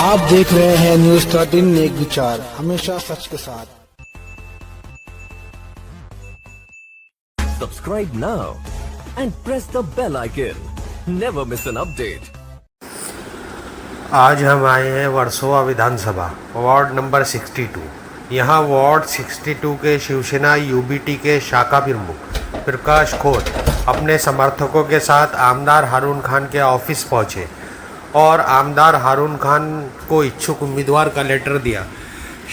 आप देख रहे हैं न्यूज़ 13 नेक विचार, हमेशा सच के साथ। Subscribe now and press the bell icon. Never miss an update. आज हम आए हैं वर्सोवा विधानसभा वार्ड नंबर 62। यहाँ वार्ड 62 के शिवसेना यूबीटी के शाखा प्रमुख प्रकाश खोत अपने समर्थकों के साथ आमदार हारून खान के ऑफिस पहुँचे और आमदार हारून खान को इच्छुक उम्मीदवार का लेटर दिया।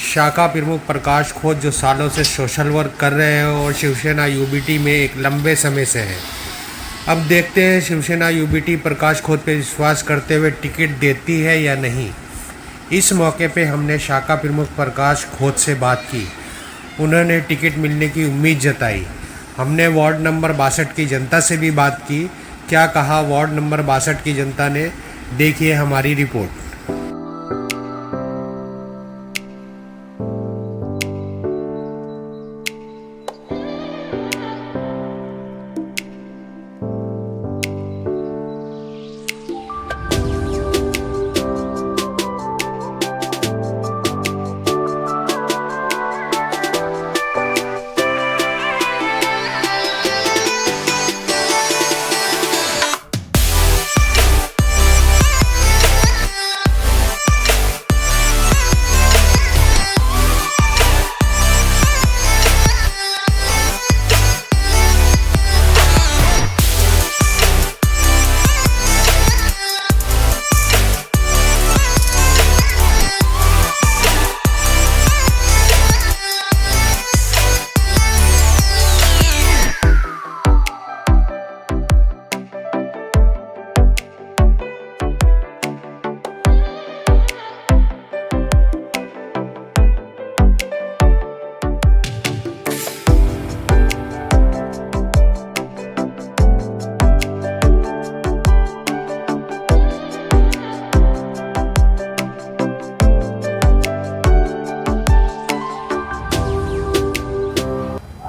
शाखा प्रमुख प्रकाश खोत जो सालों से सोशल वर्क कर रहे हैं और शिवसेना यूबीटी में एक लंबे समय से हैं, अब देखते हैं शिवसेना यूबीटी प्रकाश खोत पे विश्वास करते हुए टिकट देती है या नहीं। इस मौके पे हमने शाखा प्रमुख प्रकाश खोत से बात की, उन्होंने टिकट मिलने की उम्मीद जताई। हमने वार्ड नंबर 62 की जनता से भी बात की। क्या कहा वार्ड नंबर 62 की जनता ने, देखिए हमारी रिपोर्ट।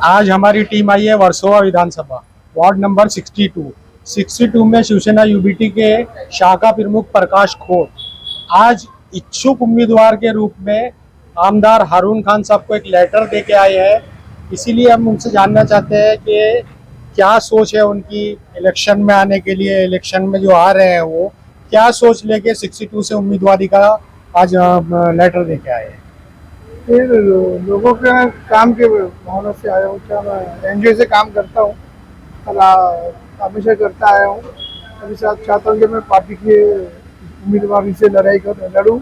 आज हमारी टीम आई है वर्सोवा विधानसभा वार्ड नंबर 62 में शिवसेना यूबीटी के शाखा प्रमुख प्रकाश खोत आज इच्छुक उम्मीदवार के रूप में आमदार हारून खान साहब को एक लेटर दे के आए हैं। इसीलिए हम उनसे जानना चाहते हैं कि क्या सोच है उनकी इलेक्शन में आने के लिए, इलेक्शन में जो आ रहे हैं वो क्या सोच लेके 62 से उम्मीदवारी का आज लेटर दे के आए हैं। फिर लोगों के काम के भावना से आया हूँ। क्या मैं एनजीओ से काम करता हूँ और हमेशा करता आया हूँ। अभी साथ चाहता हूँ कि मैं पार्टी की उम्मीदवारी से लड़ूँ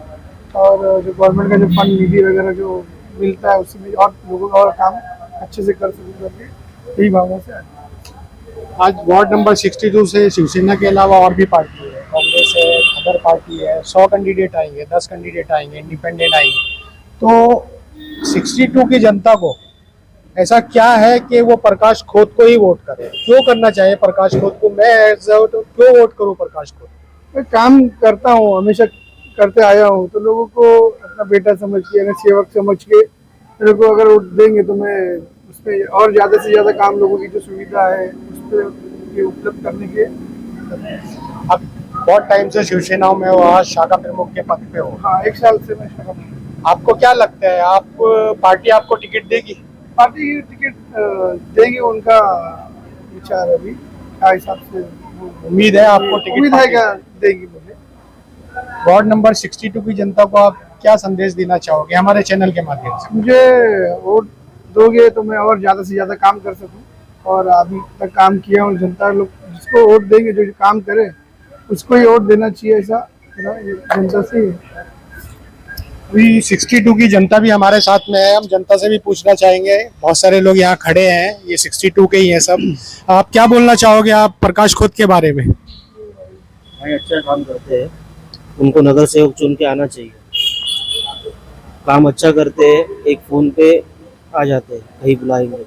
और जो गवर्नमेंट का जो फंड निधि वगैरह जो मिलता है उसमें और लोगों का और काम अच्छे से कर सकूँ करके यही भावना से आया। आज वार्ड नंबर 62 से शिवसेना के अलावा और भी पार्टी है, कांग्रेस है, अदर पार्टी है, 100 कैंडिडेट आएंगे, 10 कैंडिडेट आएंगे, इंडिपेंडेंट आएंगे। तो 62 की जनता को ऐसा क्या है कि वो प्रकाश खोत को ही वोट करे? क्यों करना चाहिए प्रकाश खोत को? मैं क्यों वोट करूं प्रकाश खोत? मैं काम करता हूँ, हमेशा करते आया हूँ, तो लोगों को अपना बेटा समझ के, अगर सेवक समझ के मेरे को अगर वोट देंगे तो मैं उसमें और ज़्यादा से ज़्यादा काम लोगों की जो सुविधा है उस पर उपलब्ध करने के। अब बहुत टाइम से शिवसेना में हो, आज शाखा प्रमुख के पद पे हो। हाँ, 1 साल से मैं शाखा प्रमुख। आपको क्या लगता है, आप पार्टी आपको टिकट देगी? पार्टी टिकट देंगे, उनका विचार अभी क्या हिसाब से उम्मीद है आपको टिकट? उम्मीद है क्या देगी मुझे। वार्ड नंबर 62 की जनता को आप क्या संदेश देना चाहोगे हमारे चैनल के माध्यम से? मुझे वोट दोगे तो मैं और ज़्यादा से ज़्यादा काम कर सकूं और अभी तक काम किया हूँ। जनता लोग जिसको वोट देंगे, जो काम करे उसको ही वोट देना चाहिए, ऐसा जनता से। अभी 62 की जनता भी हमारे साथ में है, हम जनता से भी पूछना चाहेंगे। बहुत सारे लोग यहाँ खड़े हैं, ये 62 के ही हैं सब। आप क्या बोलना चाहोगे आप प्रकाश खोत के बारे में? भाई अच्छा काम करते हैं, उनको नगर सेवक चुन के आना चाहिए। काम अच्छा करते हैं, एक फोन पे आ जाते हैं, कहीं बुलाएंगे।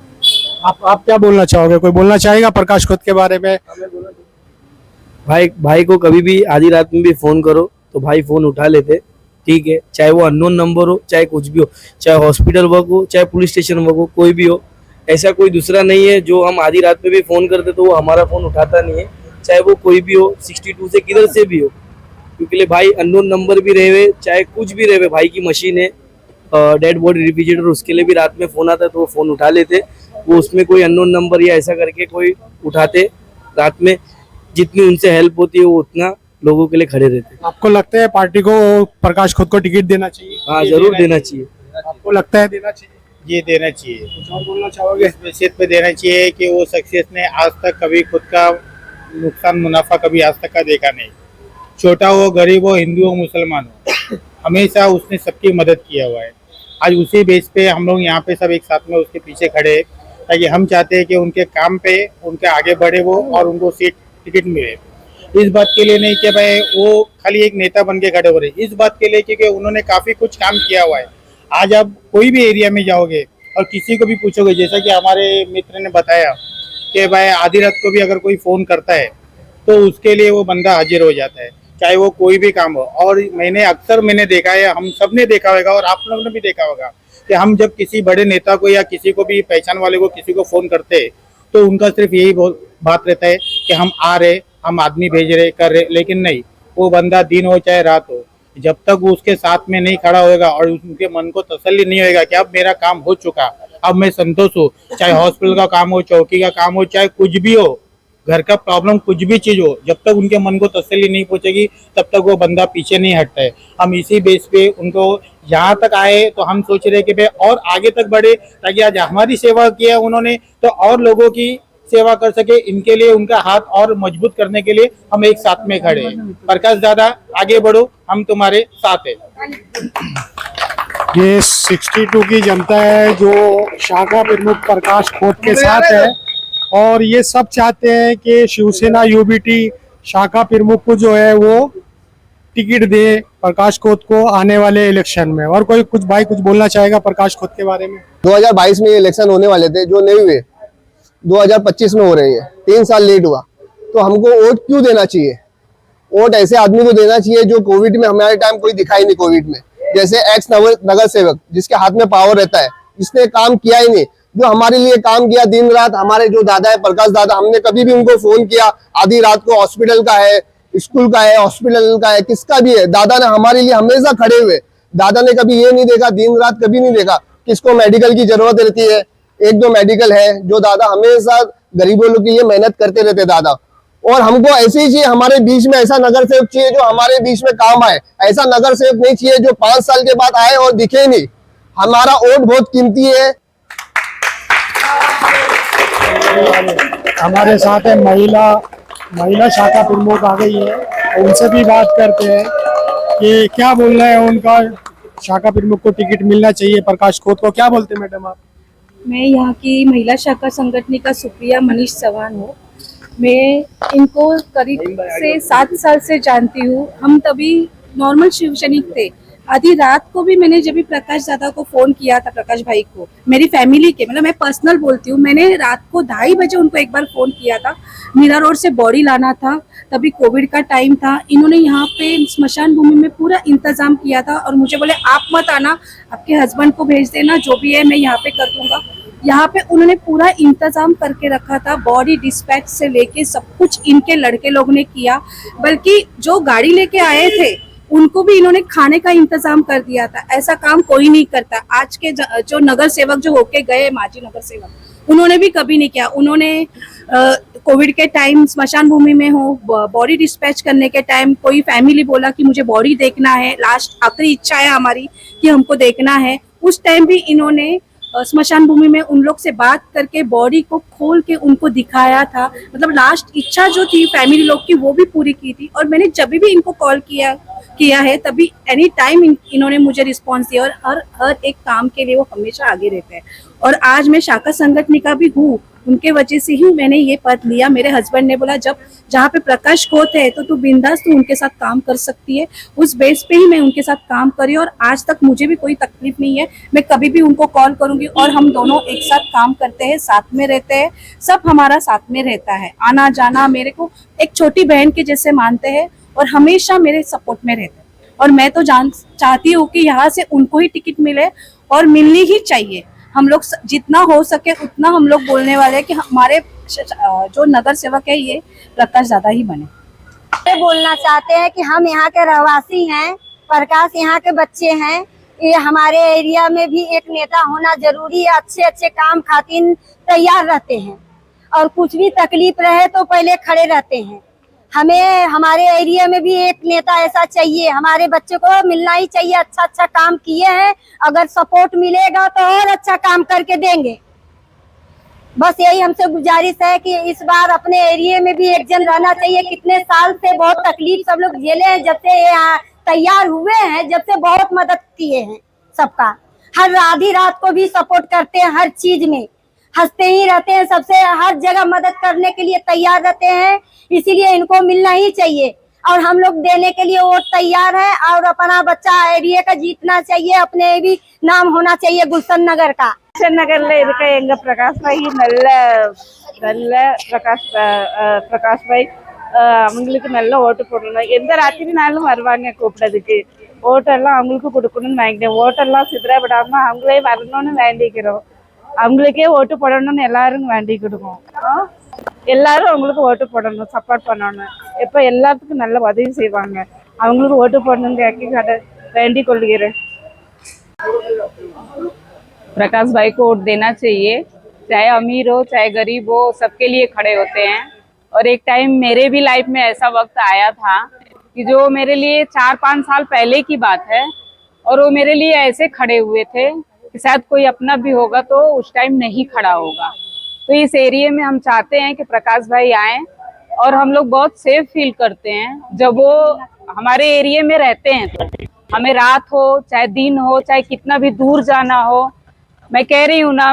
आप क्या बोलना चाहोगे? कोई बोलना चाहेगा प्रकाश खोत के बारे में? भाई को कभी भी आधी रात में भी फोन करो तो भाई फोन उठा लेते, ठीक है, चाहे वो अननोन नंबर हो, चाहे कुछ भी हो, चाहे हॉस्पिटल वर्क हो, चाहे पुलिस स्टेशन वर्क हो, कोई भी हो। ऐसा कोई दूसरा नहीं है जो हम आधी रात में भी फोन करते तो वो हमारा फोन उठाता नहीं है, चाहे वो कोई भी हो, 62 से किधर से भी हो। क्योंकि भाई अननोन नंबर भी रहे चाहे कुछ भी रहे, भाई की मशीन है डेड बॉडी रेफ्रिजरेटर, उसके लिए भी रात में फोन आता है तो वो फोन उठा लेते, वो उसमें कोई अननोन नंबर या ऐसा करके कोई उठाते, रात में जितनी उनसे हेल्प होती है वो उतना लोगों के लिए खड़े रहते। आपको लगता है पार्टी को प्रकाश खोत को टिकट देना चाहिए? हाँ जरूर देना चाहिए। आपको लगता है देना चाहिए? ये देना चाहिए। कुछ और बोलना चाहोगे? इस हैसियत पे देना चाहिए कि वो शख्सियत ने आज तक कभी खुद का नुकसान मुनाफा कभी आज तक का देखा नहीं, छोटा हो गरीब हो हिंदू हो मुसलमान हो, हमेशा उसने सबकी मदद किया हुआ है। आज उसी बेस पे हम लोग यहाँ पे सब एक साथ में उसके पीछे खड़े हैं, ताकि हम चाहते हैं कि उनके काम पे उनके आगे बढ़े वो और उनको सीट टिकट मिले। इस बात के लिए नहीं कि भाई वो खाली एक नेता बन के खड़े हो रहे, इस बात के लिए क्योंकि उन्होंने काफ़ी कुछ काम किया हुआ है। आज आप कोई भी एरिया में जाओगे और किसी को भी पूछोगे, जैसा कि हमारे मित्र ने बताया कि भाई आधी रात को भी अगर कोई फ़ोन करता है तो उसके लिए वो बंदा हाजिर हो जाता है, चाहे वो कोई भी काम हो। और मैंने देखा है, हम सब ने देखा होगा और आप लोगों ने भी देखा होगा कि हम जब किसी बड़े नेता को या किसी को भी पहचान वाले को किसी को फ़ोन करते तो उनका सिर्फ यही बात रहता है कि हम आ रहे, हम आदमी भेज रहे, कर रहे, लेकिन नहीं, वो बंदा दिन हो चाहे रात हो, जब तक वो उसके साथ में नहीं खड़ा होएगा और उनके मन को तसल्ली नहीं होएगा कि अब मेरा काम हो चुका, अब मैं संतोष हूँ, चाहे हॉस्पिटल का काम हो, चौकी का काम हो, चाहे कुछ भी हो, घर का प्रॉब्लम कुछ भी चीज हो, जब तक उनके मन को तसल्ली नहीं पहुंचेगी तब तक वो बंदा पीछे नहीं हटता है। हम इसी बेस पे उनको यहाँ तक आए तो हम सोच रहे कि भाई और आगे तक बढ़े, ताकि आज हमारी सेवा किया उन्होंने तो और लोगों की सेवा कर सके। इनके लिए उनका हाथ और मजबूत करने के लिए हम एक साथ में खड़े हैं। प्रकाश दादा आगे बढ़ो, हम तुम्हारे साथ हैं। ये 62 की जनता है जो शाखा प्रमुख प्रकाश खोत के साथ है और ये सब चाहते हैं कि शिवसेना यूबीटी शाखा प्रमुख को जो है वो टिकट दे प्रकाश खोत को आने वाले इलेक्शन में। और कोई कुछ भाई कुछ बोलना चाहेगा प्रकाश खोत के बारे में? 2022 में ये इलेक्शन होने वाले थे जो नहीं हुए, 2025 में हो रही है, 3 साल लेट हुआ, तो हमको वोट क्यों देना चाहिए? वोट ऐसे आदमी को देना चाहिए जो कोविड में, हमारे टाइम कोई दिखाई नहीं कोविड में, जैसे एक्स नगर सेवक जिसके हाथ में पावर रहता है, जिसने काम किया ही नहीं, जो हमारे लिए काम किया दिन रात। हमारे जो दादा है प्रकाश दादा, हमने कभी भी उनको फोन किया आधी रात को, हॉस्पिटल का है, स्कूल का है, हॉस्पिटल का है, किसका भी है, दादा ने हमारे लिए हमेशा खड़े हुए। दादा ने कभी ये नहीं देखा, दिन रात कभी नहीं देखा किसको मेडिकल की जरूरत रहती है। 1-2 मेडिकल है जो दादा हमेशा गरीबों लोग के लिए मेहनत करते रहते दादा। और हमको ऐसे ही चाहिए, हमारे बीच में ऐसा नगर सेवक चाहिए जो हमारे बीच में काम आए। ऐसा नगर सेवक नहीं चाहिए जो 5 साल के बाद आए और दिखे नहीं। हमारा वोट बहुत कीमती है। हमारे साथ है महिला शाखा प्रमुख आ गई है, उनसे भी बात करते हैं कि क्या बोलना है उनका। शाखा प्रमुख को टिकट मिलना चाहिए प्रकाश खोत को, क्या बोलते हैं मैडम आप? मैं यहाँ की महिला शाखा संगठनिका सुप्रिया मनीष चौहान हूँ। मैं इनको करीब से 7 साल से जानती हूँ। हम तभी नॉर्मल शिवसैनिक थे। आधी रात को भी मैंने जब भी प्रकाश दादा को फोन किया था, प्रकाश भाई को, मेरी फैमिली के, मतलब मैं पर्सनल बोलती हूँ, मैंने रात को 2:30 बजे उनको एक बार फोन किया था। मीरा रोड से बॉडी लाना था, तभी कोविड का टाइम था। इन्होंने यहाँ पे स्मशान भूमि में पूरा इंतजाम किया था और मुझे बोले आप मत आना, आपके हस्बैंड को भेज देना, जो भी है मैं यहाँ पे कर दूंगा। यहाँ पे उन्होंने पूरा इंतजाम करके रखा था, बॉडी डिस्पैच से लेके सब कुछ इनके लड़के लोग ने किया। बल्कि जो गाड़ी लेके आए थे उनको भी इन्होंने खाने का इंतजाम कर दिया था। ऐसा काम कोई नहीं करता। आज के जो नगर सेवक जो होके गए, माजी नगर सेवक, उन्होंने भी कभी नहीं किया। उन्होंने कोविड के टाइम स्मशान भूमि में हो, बॉडी डिस्पैच करने के टाइम कोई फैमिली बोला कि मुझे बॉडी देखना है, लास्ट आखिरी इच्छा है हमारी कि हमको देखना है, उस टाइम भी इन्होंने स्मशान भूमि में उन लोग से बात करके बॉडी को खोल के उनको दिखाया था। मतलब लास्ट इच्छा जो थी फैमिली लोग की वो भी पूरी की थी। और मैंने जब भी इनको कॉल किया है तभी एनी टाइम इन्होंने मुझे रिस्पांस दिया और हर एक काम के लिए वो हमेशा आगे रहते हैं। और आज मैं शाखा संगठनिका भी हूँ, उनके वजह से ही मैंने ये पद लिया। मेरे हस्बैंड ने बोला जब जहाँ पे प्रकाश खोत है तो तू बिंदास तू उनके साथ काम कर सकती है। उस बेस पे ही मैं उनके साथ काम करी और आज तक मुझे भी कोई तकलीफ नहीं है। मैं कभी भी उनको कॉल करूंगी और हम दोनों एक साथ काम करते हैं, साथ में रहते हैं, सब हमारा साथ में रहता है। आना जाना मेरे को एक छोटी बहन के जैसे मानते हैं और हमेशा मेरे सपोर्ट में रहते हैं। और मैं तो चाहती हूँ कि यहाँ से उनको ही टिकट मिले और मिलनी ही चाहिए। हम लोग जितना हो सके उतना हम लोग बोलने वाले हैं कि हमारे जो नगर सेवक है ये प्रकाश दादा ही बने। ये बोलना चाहते हैं कि हम यहाँ के रहवासी हैं, प्रकाश यहाँ के बच्चे हैं। ये हमारे एरिया में भी एक नेता होना जरूरी है। अच्छे अच्छे काम खातिर तैयार रहते हैं और कुछ भी तकलीफ रहे तो पहले खड़े रहते हैं। हमें हमारे एरिया में भी एक नेता ऐसा चाहिए। हमारे बच्चे को मिलना ही चाहिए। अच्छा अच्छा काम किए हैं, अगर सपोर्ट मिलेगा तो और अच्छा काम करके देंगे। बस यही हमसे गुजारिश है कि इस बार अपने एरिया में भी एक जन रहना चाहिए। कितने साल से बहुत तकलीफ सब लोग झेले हैं, जब से ये तैयार हुए हैं, जब से बहुत मदद किए हैं सबका। हर आधी रात को भी सपोर्ट करते हैं, हर चीज में हंसते ही रहते हैं, सबसे हर जगह मदद करने के लिए तैयार रहते हैं। इसीलिए इनको मिलना ही चाहिए और हम लोग देने के लिए वोट तैयार है। और अपना बच्चा एरिया का जीतना चाहिए, अपने भी नाम होना चाहिए गुलशन नगर का। நகர்ல இருக்க எங்க பிரகாஷ் பாய் நல்ல பிரகாஷ் பாய் அவங்களுக்கு நல்ல ஓட்டு போடணும். எந்த ராத்திரினாலும் வருவாங்க கூப்பிடுறதுக்கு. ஓட்டெல்லாம் அவங்களுக்கு கொடுக்கணும்னு வாங்கிட்டேன். ஓட்டெல்லாம் சிதற விடாம அவங்களே வரணும்னு வேண்டிக்கிறோம். அவங்களுக்கே ஓட்டு போடணும்னு எல்லாரும் வேண்டிக்கிடுவோம். எல்லாரும் அவங்களுக்கு ஓட்டு போடணும், சப்போர்ட் பண்ணணும். எப்ப எல்லாத்துக்கும் நல்ல உதவி செய்வாங்க. அவங்களுக்கு ஓட்டு போடணும்னு வேண்டிக் கொள்கிறேன். प्रकाश भाई को वोट देना चाहिए। चाहे अमीर हो चाहे गरीब हो, सबके लिए खड़े होते हैं। और एक टाइम मेरे भी लाइफ में ऐसा वक्त आया था कि जो मेरे लिए 4-5 साल पहले की बात है, और वो मेरे लिए ऐसे खड़े हुए थे कि शायद कोई अपना भी होगा तो उस टाइम नहीं खड़ा होगा। तो इस एरिया में हम चाहते हैं कि प्रकाश भाई आए, और हम लोग बहुत सेफ फील करते हैं जब वो हमारे एरिया में रहते हैं। तो हमें रात हो चाहे दिन हो, चाहे कितना भी दूर जाना हो, मैं कह रही हूँ ना,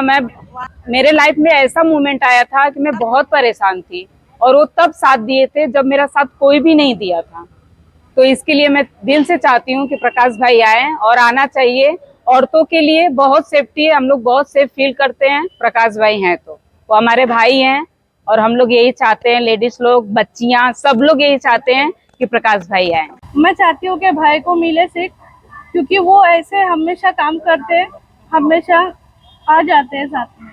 मेरे लाइफ में ऐसा मोमेंट आया था कि मैं बहुत परेशान थी, और वो तब साथ दिए थे जब मेरा साथ कोई भी नहीं दिया था। तो इसके लिए मैं दिल से चाहती हूँ कि प्रकाश भाई आए, और आना चाहिए। औरतों के लिए बहुत सेफ्टी है, हम लोग बहुत सेफ फील करते हैं। प्रकाश भाई हैं तो वो हमारे भाई हैं, और हम लोग यही चाहते हैं, लेडीज लोग, बच्चियां, सब लोग यही चाहते हैं कि प्रकाश भाई आए। मैं चाहती हूँ कि भाई को मिले सीट, क्योंकि वो ऐसे हमेशा काम करते हैं, हमेशा आ जाते हैं साथ में।